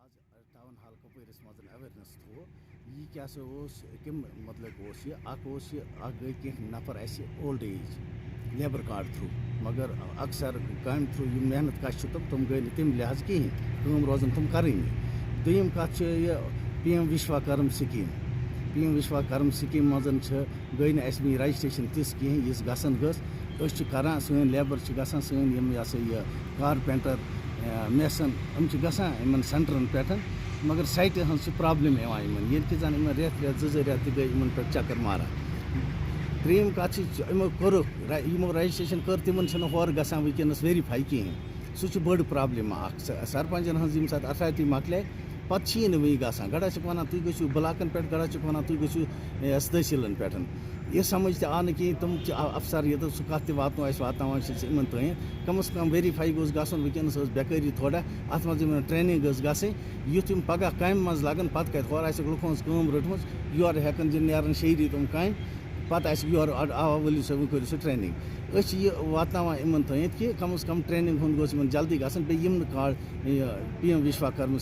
आज town hall कपवरिस मज awareness थो यह क्या कम मतलब गई कह नफर old age labour card through मगर अक्सर काम थ्रू मेहनत कश तुम गई तम लिहाज कहें रोजन तुम करें दुम कत PM विश्वकर्म स्कीम मज गई नी रजिस्ट्रेशन तिस कहें इस गसान सन लेबर सन यह कारपेंटर मेसन इन सेंटरन पे मगर साइट हज प्रॉब्लम ये जन रेत रेत गई इन पे चक्कर मारा त्रीम कत कोर रजिस्ट्रेशन कर तिमन हर गसान वनस वेरीफाई कहें सह बड़ प्रॉब्लम सरपंचन हज सात अथॉरिटी मकल पे वी गसान गड़ा वन तुम गो ब्लाकन पे गड़ा वन तुम गो तहसीलन पे यह समझ आव न कहें तुम अफसर ये सह कत वात इन तन कम अज़ कम वेरीफाई गोस गन वनस बेकारी थोड़ा अत मज ट्रेनिंग गई युथ पगह काम मज लगन पे कत लुखों कम रटम योर हेकन नेरन शेरी तुम काम पे योर आवा वलियो सा वो सह ट्रेनिंग वात इन तन कि कम अज़ कम ट्रेनिंग हूँ जल्दी गम PM विश्वकर्म